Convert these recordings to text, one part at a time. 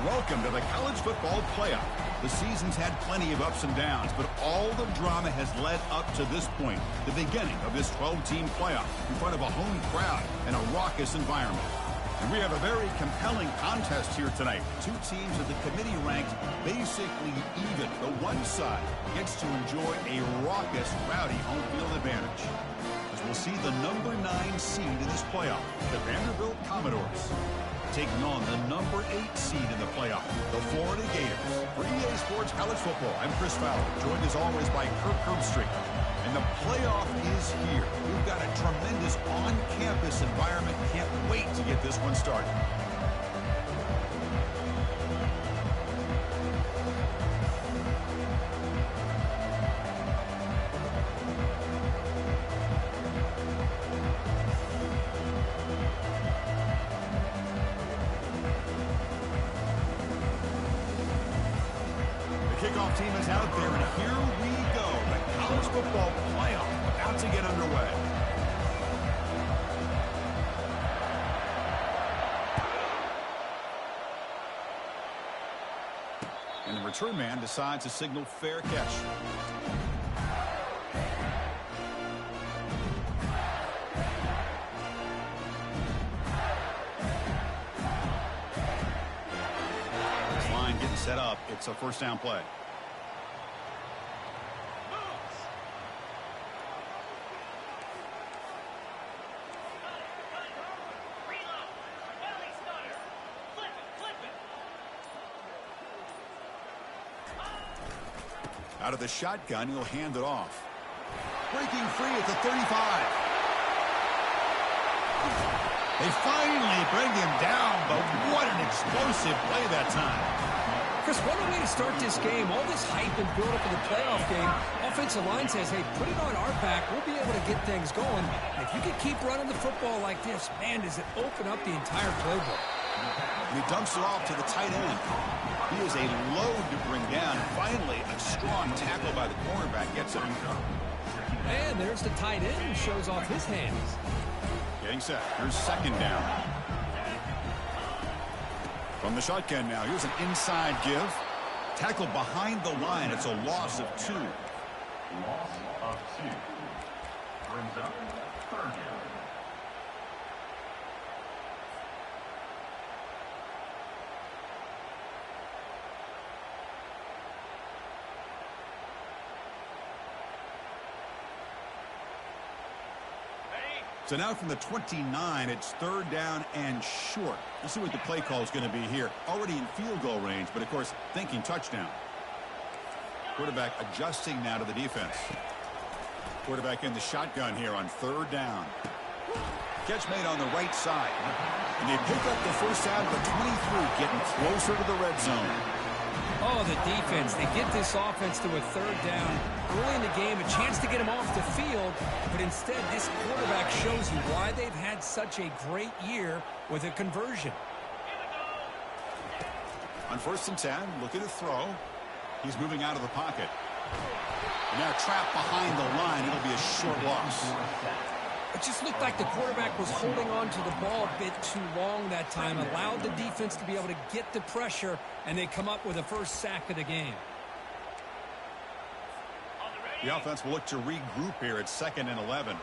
Welcome to the college football playoff. The season's had plenty of ups and downs, but all the drama has led up to this point, the beginning of this 12-team playoff in front of a home crowd and a raucous environment. And we have a very compelling contest here tonight. Two teams that the committee ranked basically even. The one side gets to enjoy a raucous, rowdy home field advantage, as we'll see the number 9 seed in this playoff, the Vanderbilt Commodores, taking on the number 8 seed in the playoff, the Florida Gators. For EA Sports College Football, I'm Chris Fowler, joined as always by Kirk Herbstreit. And the playoff is here. We've got a tremendous on-campus environment. Can't wait to get this one started. Kickoff team is out there, and here we go. The college football playoff about to get underway. And the return man decides to signal fair catch. This line getting set up. It's a first down play. Out of the shotgun, he'll hand it off. Breaking free at the 35. They finally bring him down, but what an explosive play that time. Chris, what a way to start this game. All this hype and build up of the playoff game. Offensive line says, hey, put it on our back. We'll be able to get things going. And if you can keep running the football like this, man, does it open up the entire playbook. And he dumps it off to the tight end. He is a load to bring down. Finally, a strong tackle by the cornerback gets him. And there's the tight end who shows off his hands. Getting set. Here's second down. From the shotgun now. Here's an inside give. Tackle behind the line. It's a loss of 2. Loss of 2. Brings up third down. So now from the 29, it's third down and short. Let's see what the play call is going to be here. Already in field goal range, but of course, thinking touchdown. Quarterback adjusting now to the defense. Quarterback in the shotgun here on third down. Catch made on the right side. And they pick up the first down at the 23, getting closer to the red zone. Oh, the defense. They get this offense to a third down early in the game, a chance to get him off the field, but instead this quarterback shows you why they've had such a great year with a conversion. On 1st and 10, looking to throw. He's moving out of the pocket. And now trapped behind the line. It'll be a short loss. It just looked like the quarterback was holding on to the ball a bit too long that time, allowed the defense to be able to get the pressure, and they come up with the first sack of the game. The offense will look to regroup here at 2nd and 11.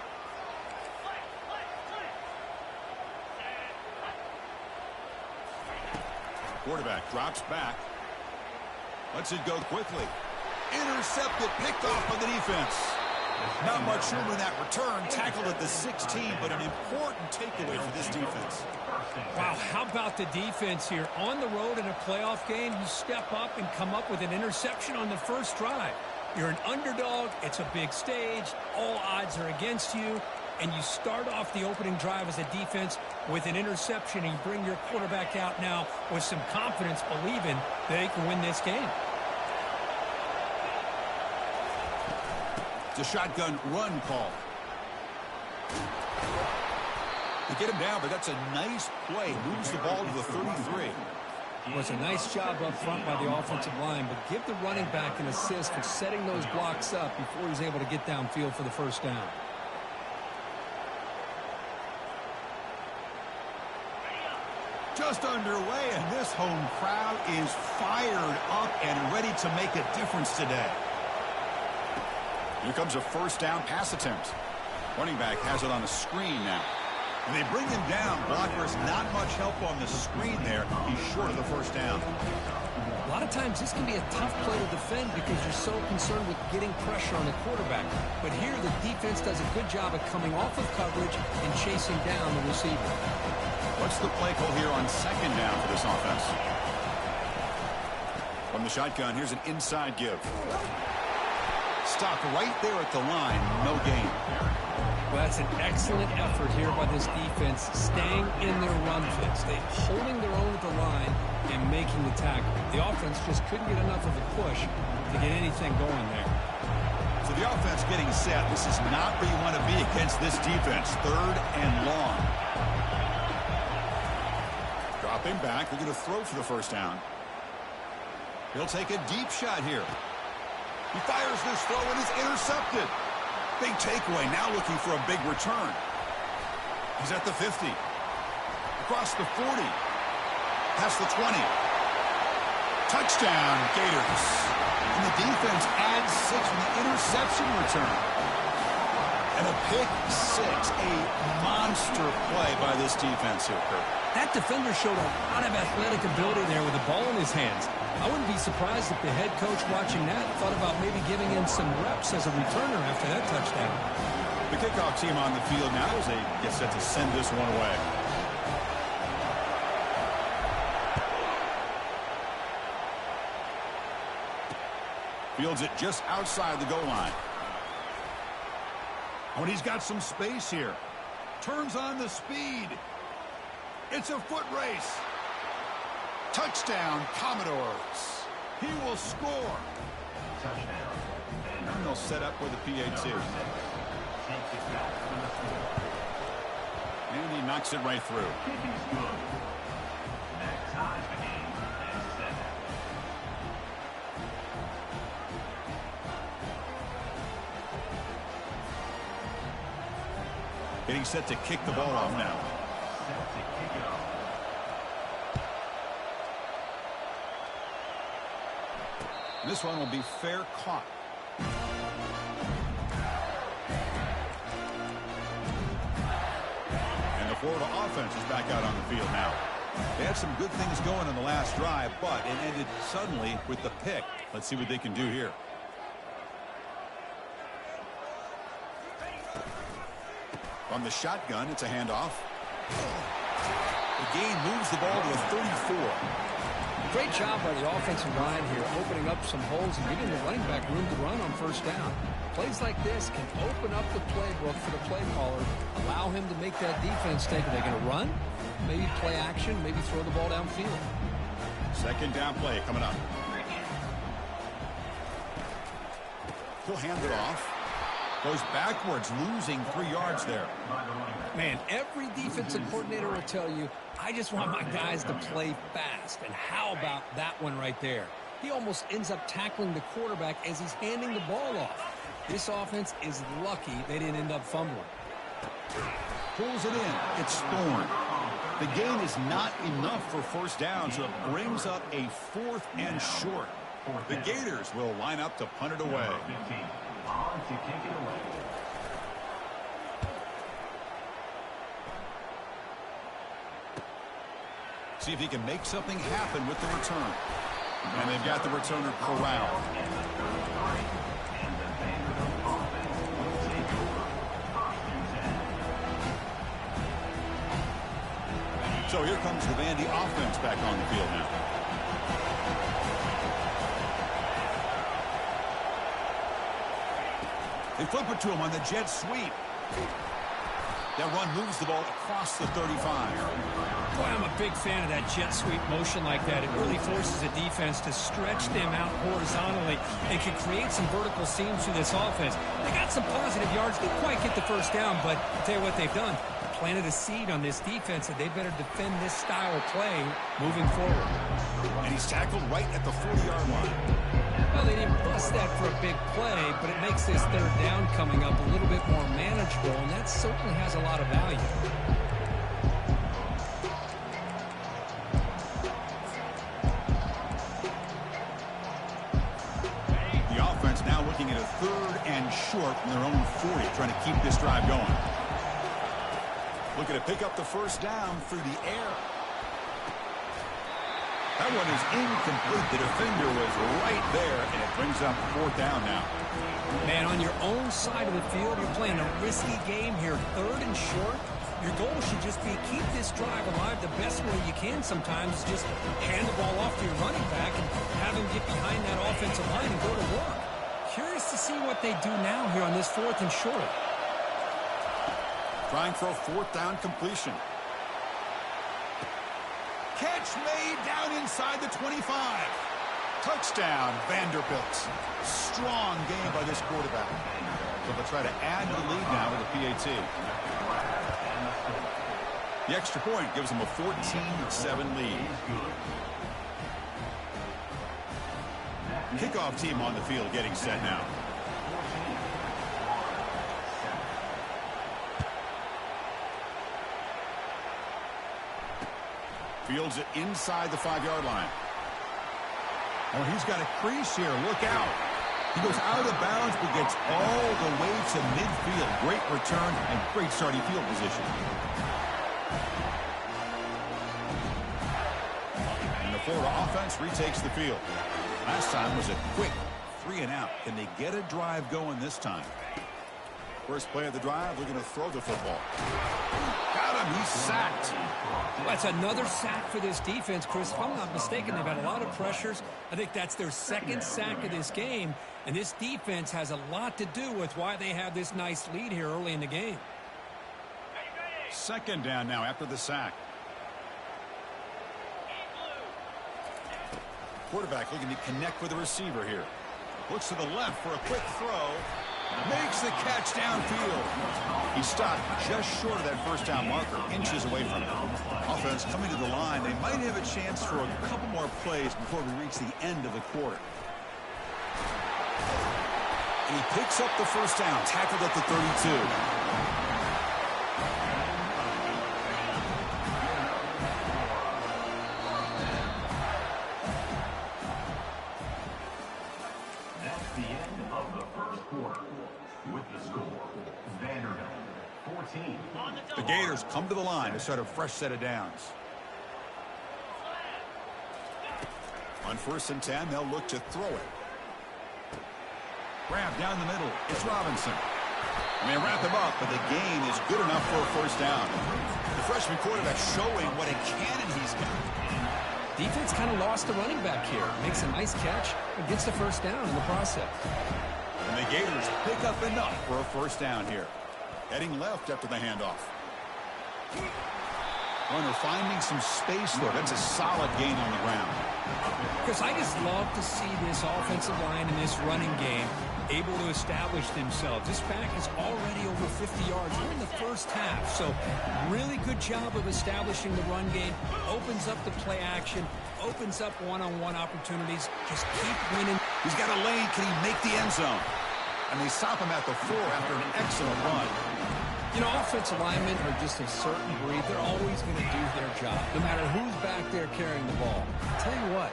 Quarterback drops back. Lets it go quickly. Intercepted, picked off by the defense. Not much room in that return. Tackled at the 16, but an important takeaway for this defense. Wow, how about the defense here? On the road in a playoff game, you step up and come up with an interception on the first drive. You're an underdog. It's a big stage. All odds are against you. And you start off the opening drive as a defense with an interception, and you bring your quarterback out now with some confidence, believing that they can win this game. It's a shotgun run call. They get him down, but that's a nice play. Moves the ball to the 33. It was a nice job up front by the offensive line, but give the running back an assist for setting those blocks up before he's able to get downfield for the first down. Just underway, and this home crowd is fired up and ready to make a difference today. Here comes a first down pass attempt. Running back has it on the screen now. And they bring him down. Blockers not much help on the screen there. He's short of the first down. A lot of times this can be a tough play to defend because you're so concerned with getting pressure on the quarterback. But here the defense does a good job of coming off of coverage and chasing down the receiver. What's the play call here on second down for this offense? From the shotgun, here's an inside give. Stopped right there at the line. No gain. Well, that's an excellent effort here by this defense, staying in their run fits. They're holding their own at the line and making the tackle. The offense just couldn't get enough of a push to get anything going there. So the offense getting set. This is not where you want to be against this defense. Third and long. Dropping back. They're going to throw for the first down. He'll take a deep shot here. He fires this throw and is intercepted. Big takeaway, now looking for a big return. He's at the 50. Across the 40. Past the 20. Touchdown, Gators. And the defense adds 6 with the interception return. And a pick 6. A monster play by this defense here, Kurt. That defender showed a lot of athletic ability there with the ball in his hands. I wouldn't be surprised if the head coach watching that thought about maybe giving him some reps as a returner after that touchdown. The kickoff team on the field now as they get set to send this one away. Fields it just outside the goal line. Oh, and he's got some space here. Turns on the speed. It's a foot race. Touchdown, Commodores. He will score. Touchdown. And they'll set up with a PAT. And he knocks it right through. Kicking's good. That ties the game at 7. Getting set to kick the ball off now. Set to kick it off. This one will be fair caught. And the Florida offense is back out on the field now. They had some good things going in the last drive, but it ended suddenly with the pick. Let's see what they can do here. From the shotgun, it's a handoff. The gain moves the ball to a 34. Great job by the offensive line here, opening up some holes and giving the running back room to run on first down. Plays like this can open up the playbook for the play caller, allow him to make that defense think, are they going to run? Maybe play action, maybe throw the ball downfield. Second down play coming up. He'll hand it off. Goes backwards, losing 3 yards there. Man, every defensive coordinator will tell you, I just want my guys to play fast. And how about that one right there? He almost ends up tackling the quarterback as he's handing the ball off. This offense is lucky they didn't end up fumbling. Pulls it in. It's Thorne. The gain is not enough for first down, so it brings up a 4th and short. The Gators will line up to punt it away. 15. On to kick it away. See if he can make something happen with the return. And they've got the returner corralled. So here comes the Vandy offense back on the field now. They flip it to him on the jet sweep. That run moves the ball across the 35. Boy, I'm a big fan of that jet sweep motion like that. It really forces the defense to stretch them out horizontally and can create some vertical seams through this offense. They got some positive yards. Didn't quite get the first down, but I'll tell you what they've done. Planted a seed on this defense, and they better defend this style of play moving forward. And he's tackled right at the 40-yard line. Well, they didn't bust that for a big play, but it makes this third down coming up a little bit more manageable, and that certainly has a lot of value. short from their own 40, trying to keep this drive going. Looking to pick up the first down through the air. That one is incomplete. The defender was right there, and it brings up fourth down now. Man, on your own side of the field, you're playing a risky game here. Third and short. Your goal should just be keep this drive alive the best way you can sometimes. Just hand the ball off to your running back and have him get behind that offensive line and go to work. Curious to see what they do now here on this fourth and short. Trying for a fourth down completion. Catch made down inside the 25. Touchdown, Vanderbilt. Strong game by this quarterback. So they'll try to add to the lead now with a PAT. The extra point gives them a 14-7 lead. Kickoff team on the field getting set now. Fields it inside the 5-yard line. Oh, he's got a crease here. Look out. He goes out of bounds but gets all the way to midfield. Great return and great starting field position. And the Florida offense retakes the field. Last time was a quick 3-and-out. Can they get a drive going this time? First play of the drive, looking to throw the football. Got him. He's sacked. That's another sack for this defense, Chris. If I'm not mistaken, they've had a lot of pressures. I think that's their second sack of this game. And this defense has a lot to do with why they have this nice lead here early in the game. Second down now after the sack. Quarterback looking to connect with the receiver here. Looks to the left for a quick throw. Makes the catch downfield. He stopped just short of that first down marker, inches away from it. Offense coming to the line. They might have a chance for a couple more plays before we reach the end of the quarter. And he picks up the first down, tackled at the 32. The Gators come to the line to start a fresh set of downs. On 1st and 10, they'll look to throw it. Grab down the middle. It's Robinson. And they wrap him up, but the gain is good enough for a first down. The freshman quarterback showing what a cannon he's got. Defense kind of lost the running back here. Makes a nice catch and gets the first down in the process. And the Gators pick up enough for a first down here. Heading left after the handoff. Runner finding some space there. That's a solid gain on the ground. Because I just love to see this offensive line in this running game able to establish themselves. This back is already over 50 yards. We're in the first half, so really good job of establishing the run game. Opens up the play action, opens up one-on-one opportunities. Just keep winning. He's got a lane. Can he make the end zone? And they stop him at the 4 after an excellent run. You know, offensive linemen are just a certain breed. They're always going to do their job, no matter who's back there carrying the ball. I'll tell you what,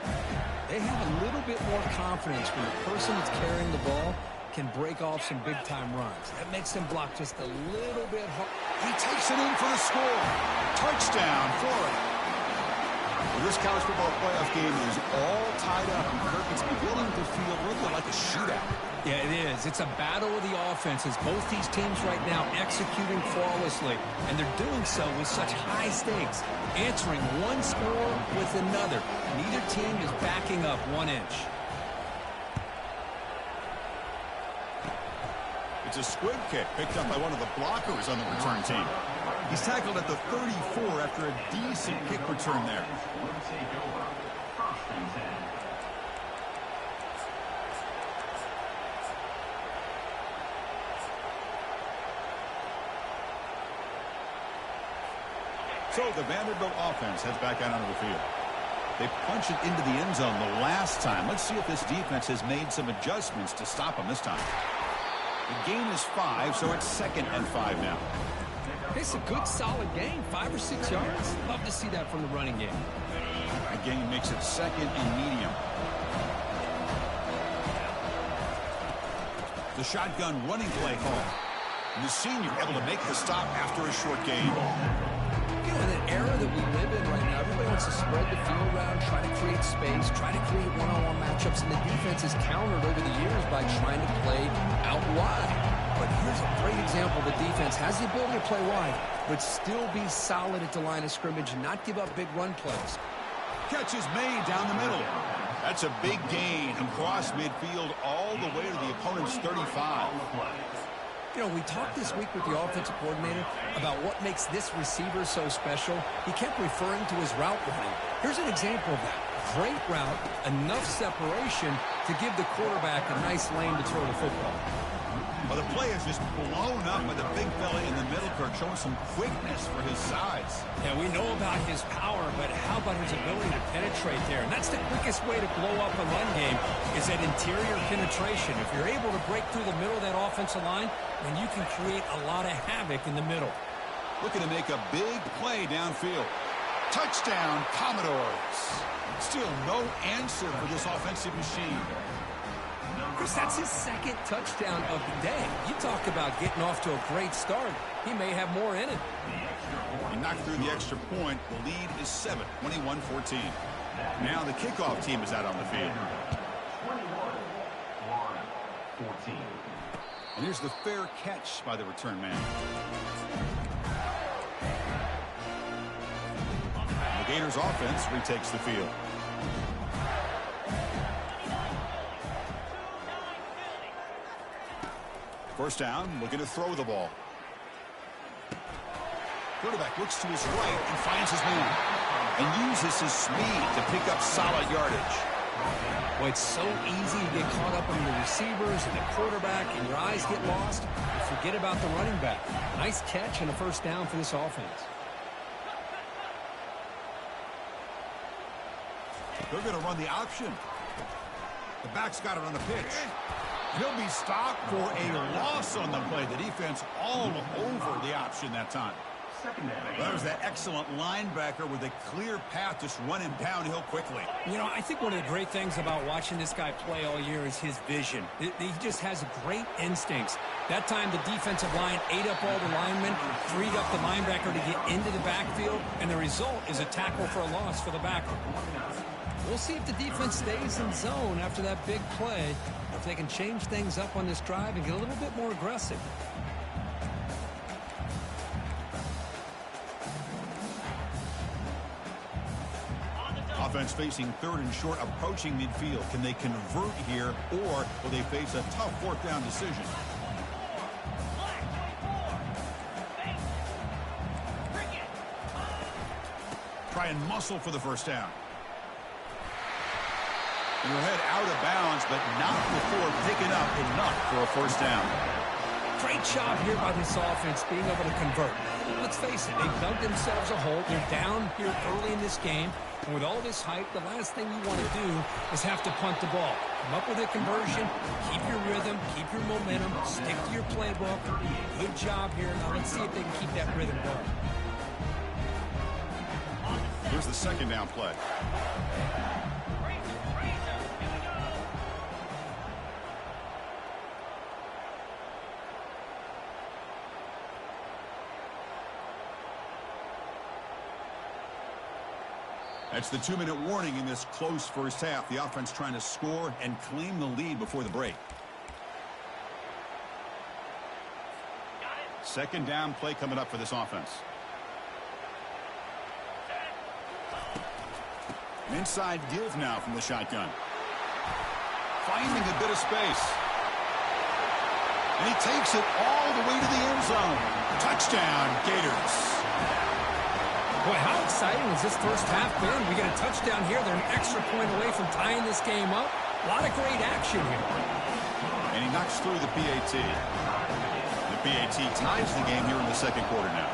they have a little bit more confidence when the person that's carrying the ball can break off some big-time runs. That makes them block just a little bit hard. He takes it in for the score. Touchdown, Florida. Well, this college football playoff game is all tied up, and Kirk, it's beginning to feel a little like a shootout. Yeah, it is. It's a battle of the offenses. Both these teams right now executing flawlessly, and they're doing so with such high stakes, answering one score with another. Neither team is backing up 1 inch. It's a squib kick picked up by one of the blockers on the return team. He's tackled at the 34 after a decent kick return there. So the Vanderbilt offense heads back out onto the field. They punch it into the end zone the last time. Let's see if this defense has made some adjustments to stop them this time. The gain is 5, so it's 2nd and 5 now. It's a good, solid gain, 5 or 6 yards. Love to see that from the running game. That gain makes it 2nd and medium. The shotgun running play call. And the senior able to make the stop after a short gain. You know, in an era that we live in right now, everybody wants to spread the field around, try to create space, try to create one-on-one matchups, and the defense is countered over the years by trying to play out wide. But here's a great example. The defense has the ability to play wide, but still be solid at the line of scrimmage and not give up big run plays. Catch is made down the middle. That's a big gain across midfield all the way to the opponent's 35. You know, we talked this week with the offensive coordinator about what makes this receiver so special. He kept referring to his route running. Here's an example of that. Great route, enough separation to give the quarterback a nice lane to throw the football. Well, the play is just blown up by the big fella in the middle, Kirk, showing some quickness for his size. Yeah, we know about his power, but how about his ability to penetrate there? And that's the quickest way to blow up a run game is that interior penetration. If you're able to break through the middle of that offensive line, then you can create a lot of havoc in the middle. Looking to make a big play downfield. Touchdown, Commodores. Still no answer for this offensive machine. Chris, that's his second touchdown of the day. You talk about getting off to a great start. He may have more in it. He knocked through the extra point. The lead is 7, 21-14. Now the kickoff team is out on the field. 21-14. And here's the fair catch by the return man. The Gators offense retakes the field. First down, looking to throw the ball. Quarterback looks to his right and finds his man. And uses his speed to pick up solid yardage. Well, it's so easy to get caught up in the receivers and the quarterback, and your eyes get lost. You forget about the running back. Nice catch and a first down for this offense. They're going to run the option. The back's got it on the pitch. He'll be stopped for a loss on the play. The defense all over the option that time. Well, there's that excellent linebacker with a clear path, just running downhill quickly. You know, I think one of the great things about watching this guy play all year is his vision. He just has great instincts. That time, the defensive line ate up all the linemen, freed up the linebacker to get into the backfield, and the result is a tackle for a loss for the backer. We'll see if the defense stays in zone after that big play, or if they can change things up on this drive and get a little bit more aggressive. Offense facing third and short, approaching midfield. Can they convert here, or will they face a tough fourth down decision? Try and muscle for the first down. And we'll head out of bounds, but not before picking up enough for a first down. Great job here by this offense being able to convert. Let's face it, they've dug themselves a hole. They're down here early in this game. And with all this hype, the last thing you want to do is have to punt the ball. Come up with a conversion, keep your rhythm, keep your momentum, stick to your playbook. Good job here. Now let's see if they can keep that rhythm going. Here's the second down play. That's the 2-minute warning in this close first half. The offense trying to score and claim the lead before the break. Second down play coming up for this offense. An inside give now from the shotgun. Finding a bit of space. And he takes it all the way to the end zone. Touchdown, Gators. Boy, how exciting has this first half been? We get a touchdown here. They're an extra point away from tying this game up. A lot of great action here. And he knocks through the PAT. The PAT ties the game here in the second quarter now.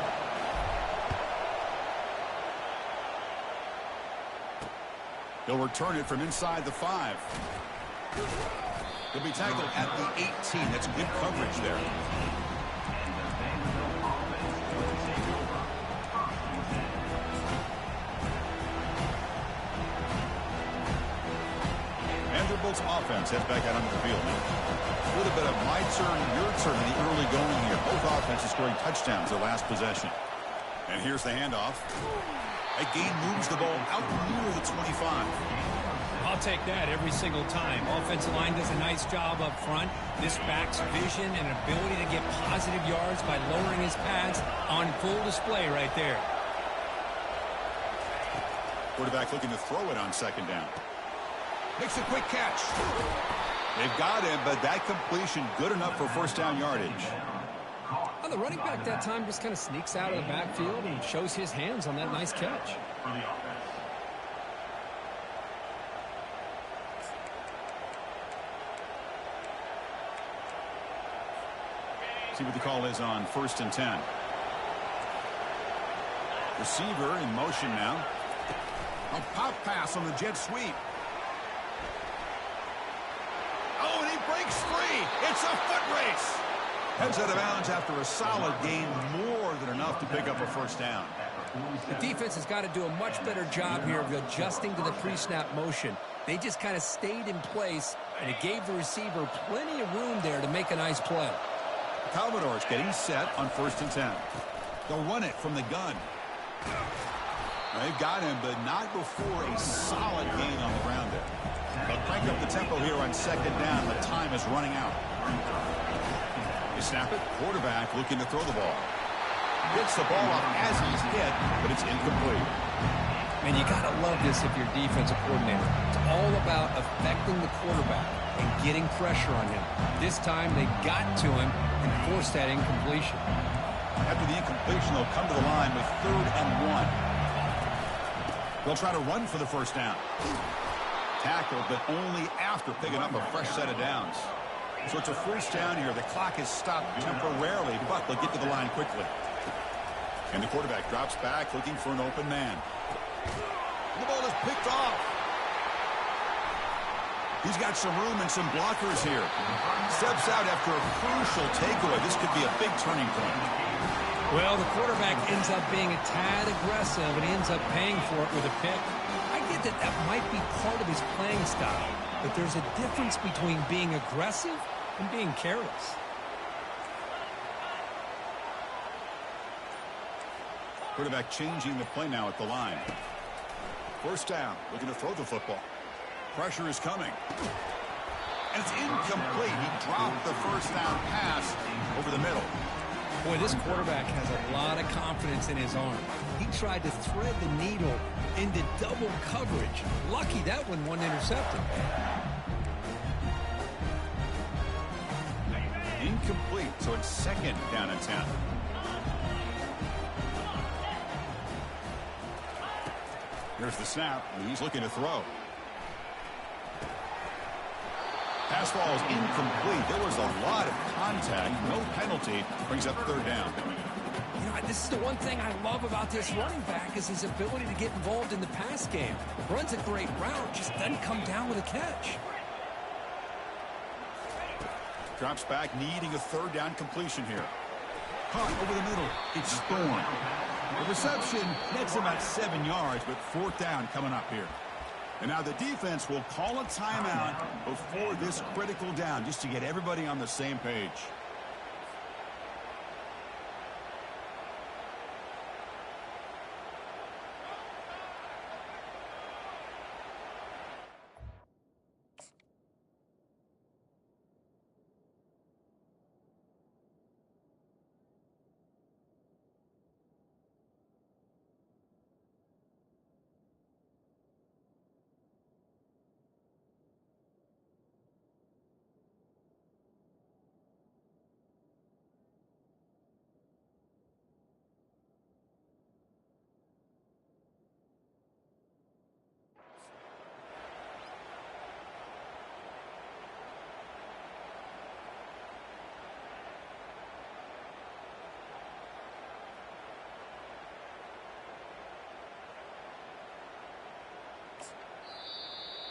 He'll return it from inside the 5. He'll be tackled at the 18. That's good coverage there. Giants offense heads back out onto the field now. A little bit of my turn, your turn in the early going here. Both offenses scoring touchdowns their last possession. And here's the handoff. That gain moves the ball out near the 25. I'll take that every single time. Offensive line does a nice job up front. This back's vision and ability to get positive yards by lowering his pads on full display right there. Quarterback looking to throw it on second down. Makes a quick catch. They've got him, but that completion good enough for first down yardage. Well, the running back that time just kind of sneaks out of the backfield and shows his hands on that nice catch. See what the call is on 1st and 10. Receiver in motion now. A pop pass on the jet sweep. Oh, and he breaks free. It's a foot race. Heads out of bounds after a solid gain, more than enough to pick up a first down. The defense has got to do a much better job here of adjusting to the pre-snap motion. They just kind of stayed in place, and it gave the receiver plenty of room there to make a nice play. The Commodores getting set on 1st and 10. They'll run it from the gun. They've got him, but not before a solid gain on the ground there. They'll crank up the tempo here on second down. The time is running out. They snap it. Quarterback looking to throw the ball. Gets the ball up as he's hit, but it's incomplete. And you got to love this if you're defensive coordinator. It's all about affecting the quarterback and getting pressure on him. This time they got to him and forced that incompletion. After the incompletion, they'll come to the line with 3rd and 1. They'll try to run for the first down. Tackle, but only after picking up a fresh set of downs. So it's a first down here. The clock is stopped temporarily, but they'll get to the line quickly. And the quarterback drops back, looking for an open man. The ball is picked off. He's got some room and some blockers here. Steps out after a crucial takeaway. This could be a big turning point. Well, the quarterback ends up being a tad aggressive and he ends up paying for it with a pick. I get that that might be part of his playing style, but there's a difference between being aggressive and being careless. Quarterback changing the play now at the line. First down, looking to throw the football. Pressure is coming. And it's incomplete. He dropped the first down pass over the middle. Boy, this quarterback has a lot of confidence in his arm. He tried to thread the needle into double coverage. Lucky that one wasn't intercepted. Incomplete, so it's second down and 10. Here's the snap, and he's looking to throw. Pass ball is incomplete. There was a lot of contact. No penalty. Brings up 3rd down. You know, this is the one thing I love about this running back is his ability to get involved in the pass game. Runs a great route, just doesn't come down with a catch. Drops back, needing a 3rd down completion here. Caught over the middle. It's Thorne. The reception nets about 7 yards, but 4th down coming up here. And now the defense will call a timeout before this critical down just to get everybody on the same page.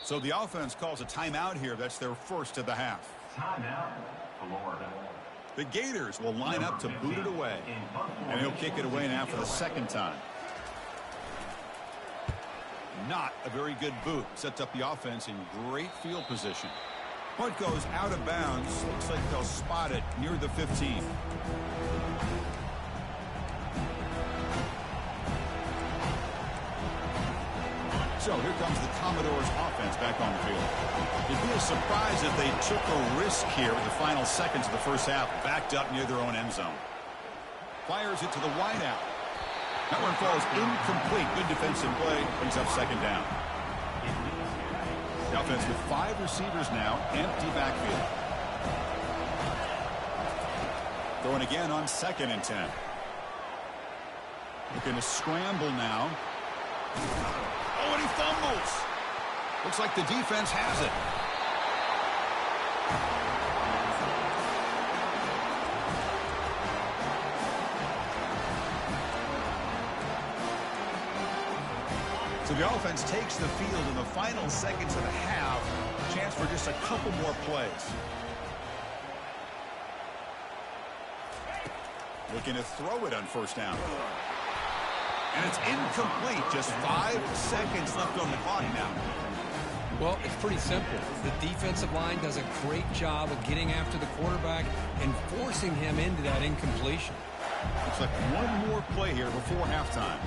So the offense calls a timeout here. That's their first of the half. Timeout, Florida. The Gators will line up to boot it away. And he'll kick it away now for the second time. not a very good boot. Sets up the offense in great field position. Punt goes out of bounds. Looks like they'll spot it near the 15. So here comes the Commodores offense back on the field. It'd be a surprise if they took a risk here in the final seconds of the first half, backed up near their own end zone. Fires it to the wideout. That one falls incomplete. Good defensive play. Brings up second down. The offense with 5 receivers now. Empty backfield. Throwing again on 2nd and 10. Looking to scramble now. Oh, and he fumbles. Looks like the defense has it. So the offense takes the field in the final seconds of the half. Chance for just a couple more plays. Looking to throw it on first down. And it's incomplete. Just 5 seconds left on the clock now. Well, it's pretty simple. The defensive line does a great job of getting after the quarterback and forcing him into that incompletion. Looks like one more play here before halftime.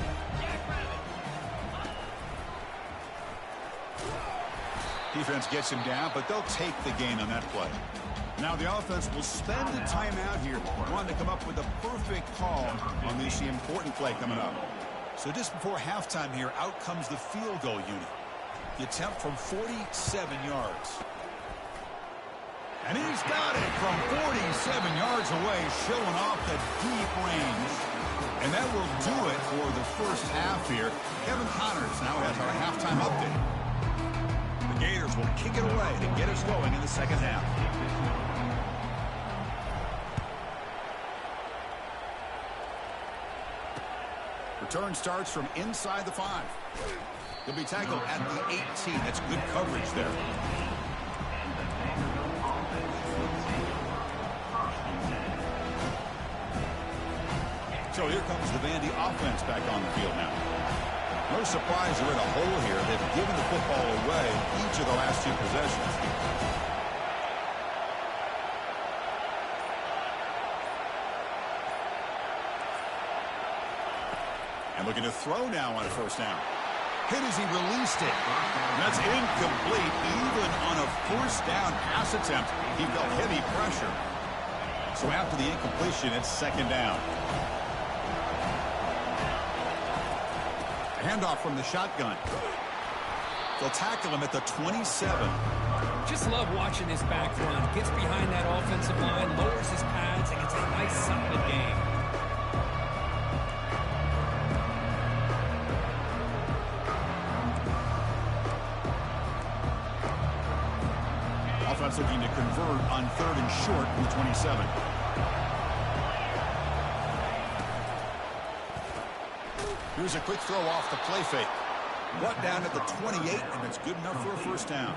Defense gets him down, but they'll take the gain on that play. Now the offense will spend a timeout here, wanting to come up with a perfect call on this important play coming up. So just before halftime here, out comes the field goal unit. The attempt from 47 yards. And he's got it from 47 yards away, showing off the deep range. And that will do it for the first half here. Kevin Connors now has our halftime update. The Gators will kick it away to get us going in the second half. Return starts from inside the 5. He'll be tackled at the 18. That's good coverage there. So here comes the Vandy offense back on the field now. No surprise they're in a hole here. They've given the football away each of the last 2 possessions. And looking to throw now on a first down. Hit as he released it. And that's incomplete. Even on a first down pass attempt, he felt heavy pressure. So after the incompletion, it's second down. A handoff from the shotgun. They'll tackle him at the 27. Just love watching his back run. Gets behind that offensive line, lowers his pads, and gets a nice solid game. Offense looking to convert on 3rd and short from the 27. Here's a quick throw off the play fake. Brought down at the 28, and it's good enough for a first down.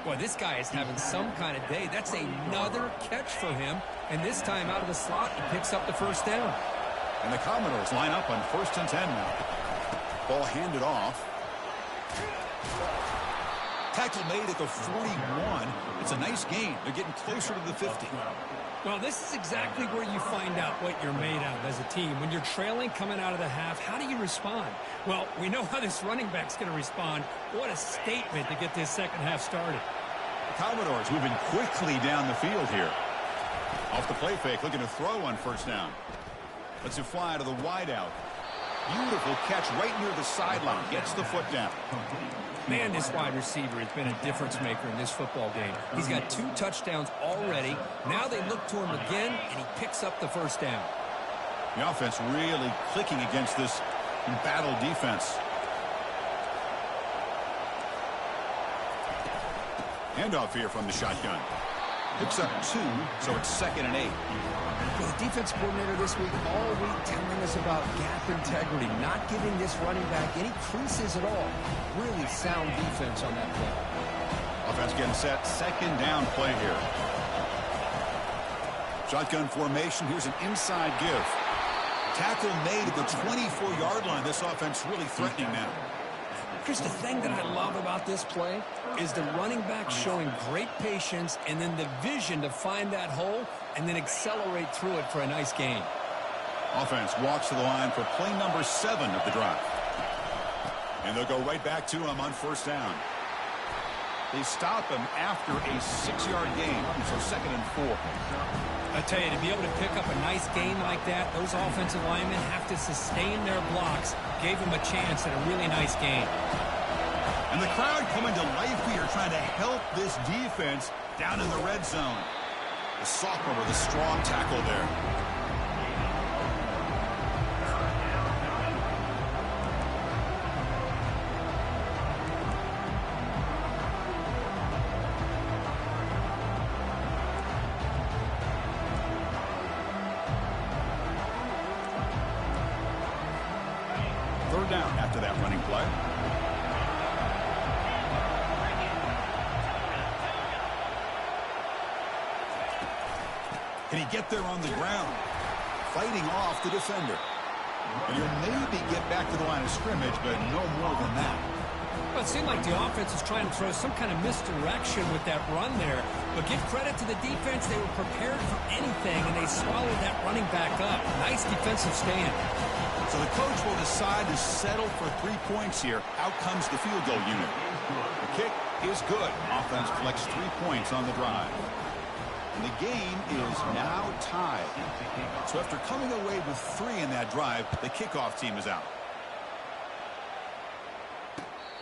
Boy, this guy is having some kind of day. That's another catch for him. And this time out of the slot, he picks up the first down. And the Commodores line up on 1st and 10 now. Ball handed off. Tackle made at the 41. It's a nice gain. They're getting closer to the 50. Well, this is exactly where you find out what you're made of as a team. When you're trailing coming out of the half, how do you respond? Well, we know how this running back's going to respond. What a statement to get this second half started. The Commodores moving quickly down the field here. Off the play fake, looking to throw on first down. Lets it fly to the wideout. Beautiful catch right near the sideline. Gets the foot down. Man, this wide receiver has been a difference maker in this football game. He's got 2 touchdowns already. Now they look to him again, and he picks up the first down. The offense really clicking against this embattled defense. Handoff here from the shotgun. Picks up 2, so it's 2nd and 8. Well, the defense coordinator this week all week telling us about gap integrity, not giving this running back any creases at all. Really sound defense on that play. Offense getting set. Second down play here. Shotgun formation. Here's an inside give. Tackle made at the 24-yard line. This offense really threatening now. Chris, the thing that I love about this play is the running back showing great patience and then the vision to find that hole and then accelerate through it for a nice gain. Offense walks to the line for play number 7 of the drive. And they'll go right back to him on first down. They stop him after a 6-yard gain, so 2nd and 4. I tell you, to be able to pick up a nice gain like that, those offensive linemen have to sustain their blocks. Gave him a chance at a really nice gain. And the crowd coming to life here, trying to help this defense down in the red zone. The sophomore with a strong tackle there. Third down after that running play. Can he get there on the ground? Fighting off the defender. And he'll maybe get back to the line of scrimmage, but no more than that. Well, it seemed like the offense is trying to throw some kind of misdirection with that run there. But give credit to the defense. They were prepared for anything, and they swallowed that running back up. Nice defensive stand. So the coach will decide to settle for 3 points here. Out comes the field goal unit. The kick is good. Offense collects 3 points on the drive. And the game is now tied. So after coming away with 3 in that drive, the kickoff team is out.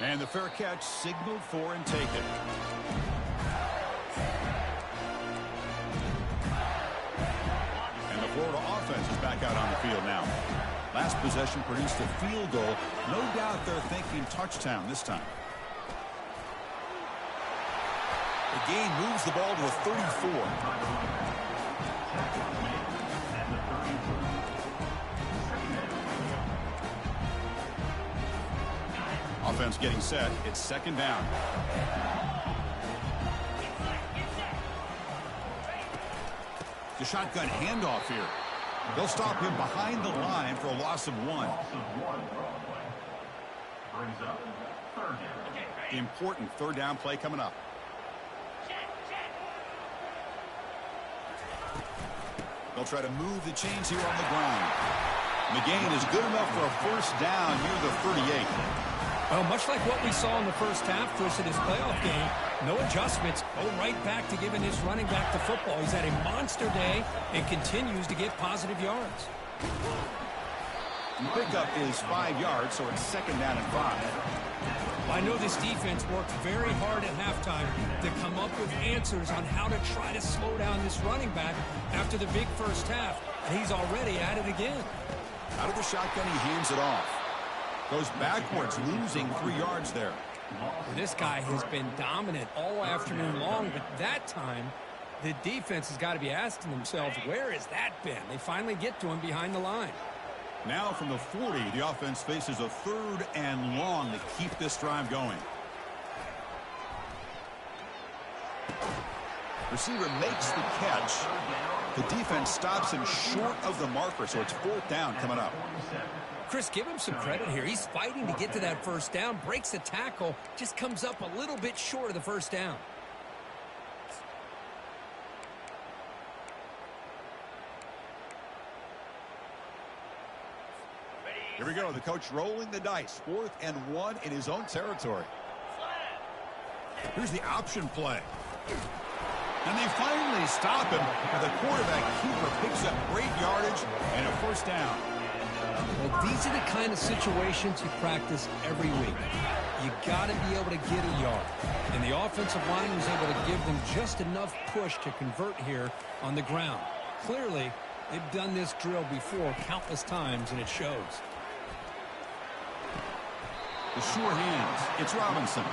And the fair catch signaled for and taken. And the Florida offense is back out on the field now. Last possession produced a field goal. No doubt they're thinking touchdown this time. The gain moves the ball to a 34. Offense getting set. It's 2nd down. The shotgun handoff here. They'll stop him behind the line for a loss of 1. The important 3rd down play coming up. They'll try to move the chains here on the ground. And the gain is good enough for a first down near the 38. Well, much like what we saw in the first half, Chris, in his playoff game, no adjustments. Go right back to giving his running back the football. He's had a monster day and continues to get positive yards. The pickup is 5 yards, so it's 2nd down and 5. Well, I know this defense worked very hard at halftime to come up with answers on how to try to slow down this running back after the big first half, and he's already at it again. Out of the shotgun, he hands it off. Goes backwards, losing 3 yards there. This guy has been dominant all afternoon long, but that time, the defense has got to be asking themselves, where has that been? They finally get to him behind the line. Now from the 40, the offense faces a 3rd and long to keep this drive going. Receiver makes the catch. The defense stops him short of the marker, so it's 4th down coming up. Chris, give him some credit here. He's fighting to get to that first down, breaks the tackle, just comes up a little bit short of the first down. Here we go. The coach rolling the dice. 4th and 1 in his own territory. Here's the option play. And they finally stop him. And the quarterback keeper picks up great yardage and a first down. Well, these are the kind of situations you practice every week. You got to be able to get a yard. And the offensive line was able to give them just enough push to convert here on the ground. Clearly, they've done this drill before countless times, and it shows. The sure hands. It's Robinson.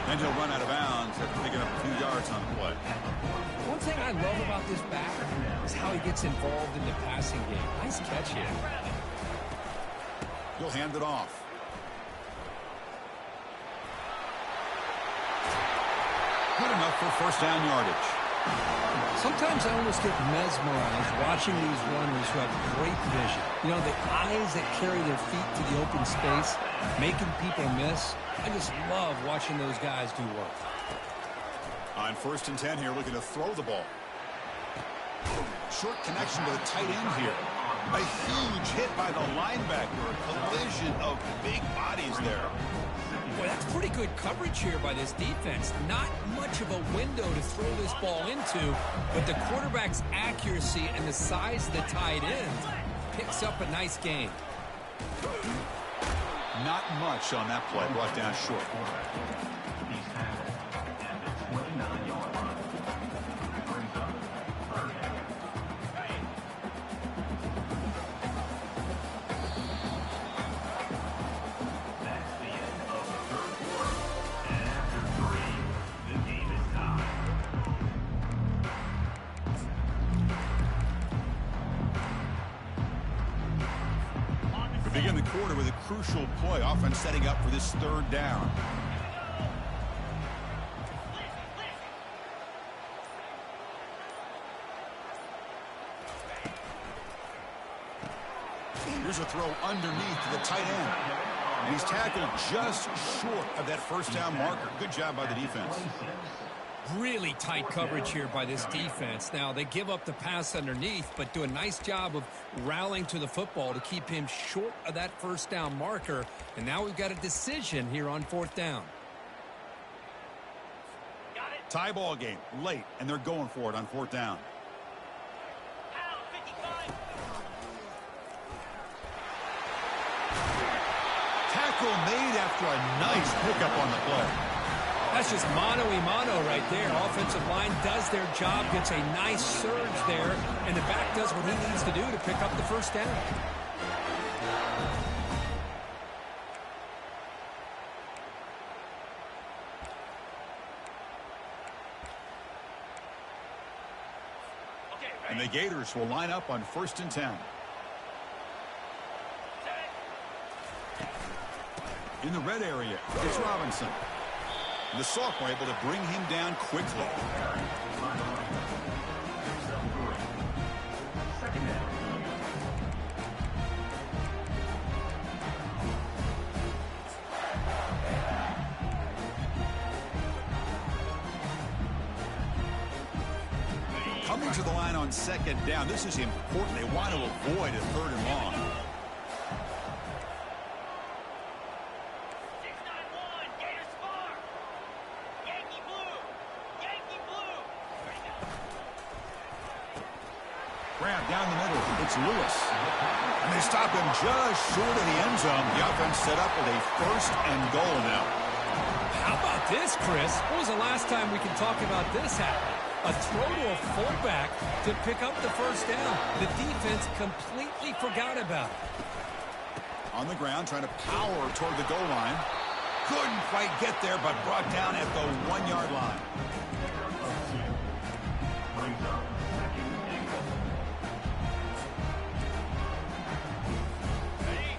And he'll run out of bounds after picking up a few yards on the play. One thing I love about this back is how he gets involved in the passing game. Nice catch here. He'll hand it off. Good enough for first down yardage. Sometimes I almost get mesmerized watching these runners who have great vision. You know, the eyes that carry their feet to the open space, making people miss. I just love watching those guys do work. On 1st and 10 here, looking to throw the ball. Short connection to the tight end here. A huge hit by the linebacker. A collision of big bodies there. Boy, that's pretty good coverage here by this defense. Not much of a window to throw this ball into, but the quarterback's accuracy and the size of the tight end picks up a nice gain. Not much on that play. Brought down short. Begin the quarter with a crucial play. Offense setting up for this 3rd down. Here's a throw underneath to the tight end. And he's tackled just short of that 1st down marker. Good job by the defense. Really tight coverage here by this defense. Now, they give up the pass underneath, but do a nice job of rallying to the football to keep him short of that 1st down marker. And now we've got a decision here on 4th down. Tie ball game, late, and they're going for it on 4th down. Tackle made after a nice pickup on the play. That's just mano-a-mano right there. Offensive line does their job, gets a nice surge there, and the back does what he needs to do to pick up the 1st down. And the Gators will line up on 1st and 10. In the red area, it's Robinson. The sophomore able to bring him down quickly. Coming to the line on 2nd down. This is important. They want to avoid a 3rd and long. Grab down the middle. It's Lewis. And they stop him just short of the end zone. The offense set up with a 1st and goal now. How about this, Chris? When was the last time we can talk about this happening? A throw to a fullback to pick up the 1st down. The defense completely forgot about it. On the ground, trying to power toward the goal line. Couldn't quite get there, but brought down at the 1-yard line.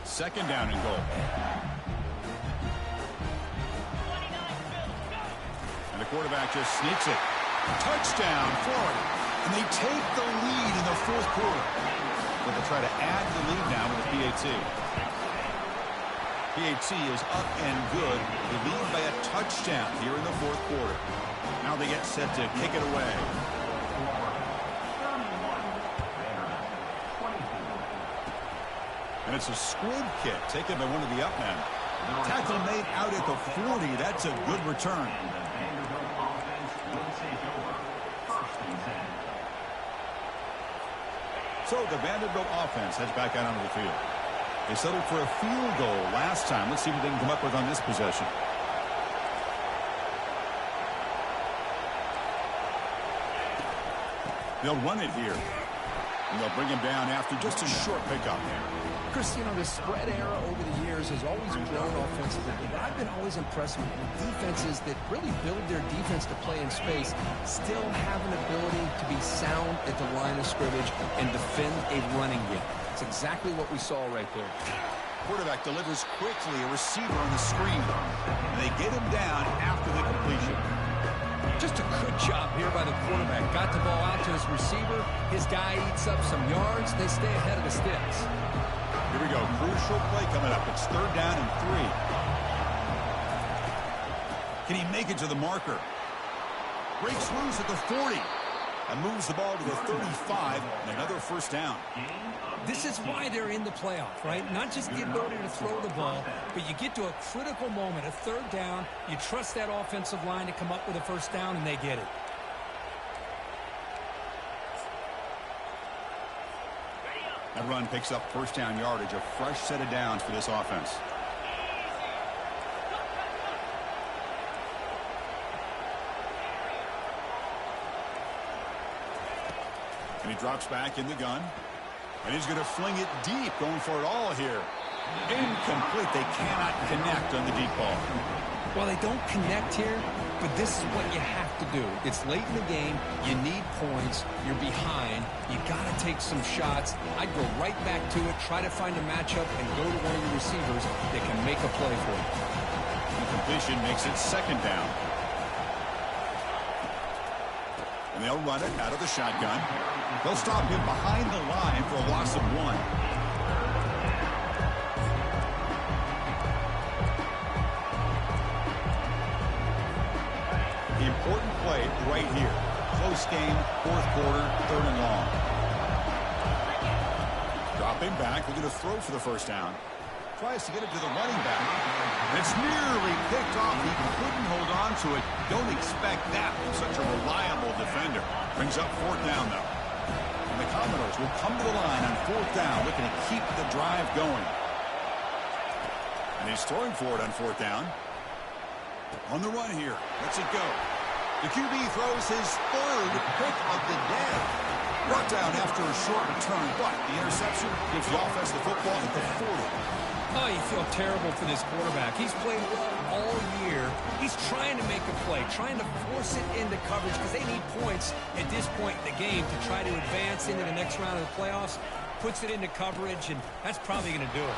Second down and goal. And the quarterback just sneaks it. Touchdown, Florida. And they take the lead in the 4th quarter. But they'll try to add the lead now with the PAT. PAT is up and good. They lead by a touchdown here in the 4th quarter. Now they get set to kick it away. And it's a squib kick taken by one of the up men. Tackle made out at the 40. That's a good return. So the Vanderbilt offense heads back out onto the field. They settled for a field goal last time. Let's see what they can come up with on this possession. They'll run it here. And they'll bring him down after just a short pickup. Chris, you know, the spread era over the years has always grown offensively, but I've been always impressed with defenses that really build their defense to play in space, still have an ability to be sound at the line of scrimmage and defend a running game. It's exactly what we saw right there. Quarterback delivers quickly, a receiver on the screen, and they get him down after the completion. Just a good job here by the quarterback. Got the ball out to his receiver. His guy eats up some yards. They stay ahead of the sticks. Here we go. Crucial play coming up. It's 3rd down and 3. Can he make it to the marker? Breaks loose at the 40. And moves the ball to the 35. And another 1st down. This is why they're in the playoff, right? Not just the ability to throw the ball, but you get to a critical moment, a 3rd down. You trust that offensive line to come up with a 1st down, and they get it. That run picks up 1st down yardage, a fresh set of downs for this offense. And he drops back in the gun. And he's going to fling it deep, going for it all here. Incomplete. They cannot connect on the deep ball. Well, they don't connect here, but this is what you have to do. It's late in the game. You need points. You're behind. You got to take some shots. I'd go right back to it, try to find a matchup, and go to one of your receivers that can make a play for you. Incompletion makes it 2nd down. And they'll run it out of the shotgun. They'll stop him behind the line for a loss of 1. The important play right here. Close game, 4th quarter, 3rd and long. Dropping back, they're going to throw for the 1st down. Tries to get it to the running back. And it's nearly picked off. He couldn't hold on to it. Don't expect that from such a reliable defender. Brings up 4th down, though. And the Commodores will come to the line on 4th down, looking to keep the drive going. And he's throwing for it on 4th down. On the run here. Lets it go. The QB throws his 3rd pick of the day. Brought down after a short return, but the interception gives the offense the football at the 40. Oh, you feel terrible for this quarterback. He's played well all year. He's trying to make a play, trying to force it into coverage because they need points at this point in the game to try to advance into the next round of the playoffs. Puts it into coverage, and that's probably going to do it.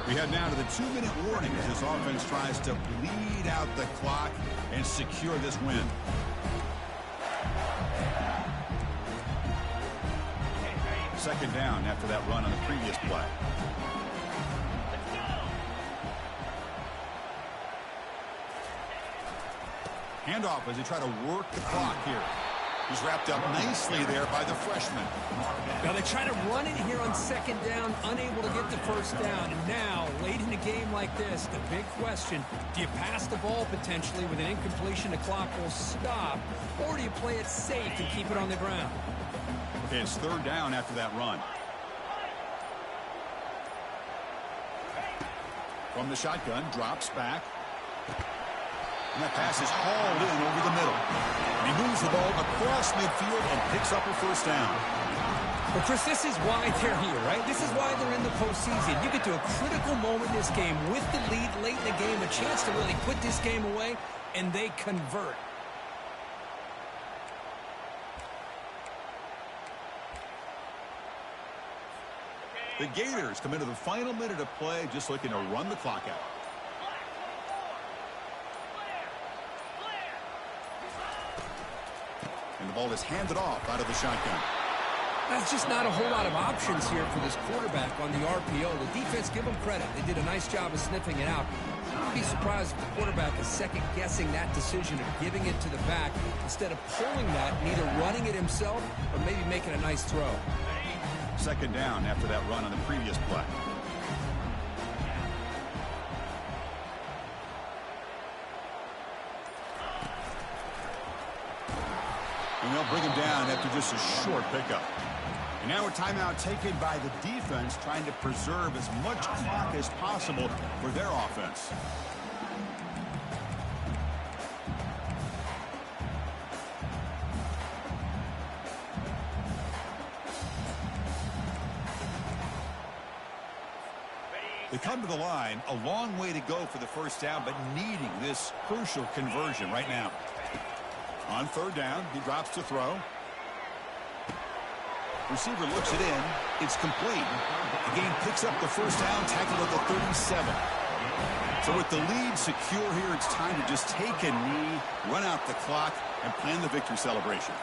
We head now to the 2-minute warning as this offense tries to bleed out the clock and secure this win. Second down after that run on the previous play. Handoff as they try to work the clock here. He's wrapped up nicely there by the freshman. Now they try to run it here on 2nd down, unable to get the 1st down. And now, late in a game like this, the big question, do you pass the ball potentially with an incompletion, the clock will stop, or do you play it safe and keep it on the ground? Okay, it's 3rd down after that run. From the shotgun, drops back. And that pass is hauled in over the middle. And he moves the ball across midfield and picks up a 1st down. Well, Chris, this is why they're here, right? This is why they're in the postseason. You get to a critical moment in this game with the lead late in the game, a chance to really put this game away, and they convert. The Gators come into the final minute of play just looking to run the clock out. And the ball is handed off out of the shotgun. That's just not a whole lot of options here for this quarterback on the RPO. The defense, give them credit. They did a nice job of sniffing it out. I wouldn't be surprised if the quarterback is second-guessing that decision of giving it to the back instead of pulling that and either running it himself or maybe making a nice throw. Second down after that run on the previous play. And they'll bring him down after just a short pickup. And now a timeout taken by the defense, trying to preserve as much clock as possible for their offense. They come to the line, a long way to go for the 1st down, but needing this crucial conversion right now. On 3rd down, he drops to throw. Receiver looks it in. It's complete. The game picks up the 1st down, tackled at the 37. So with the lead secure here, it's time to just take a knee, run out the clock, and plan the victory celebration.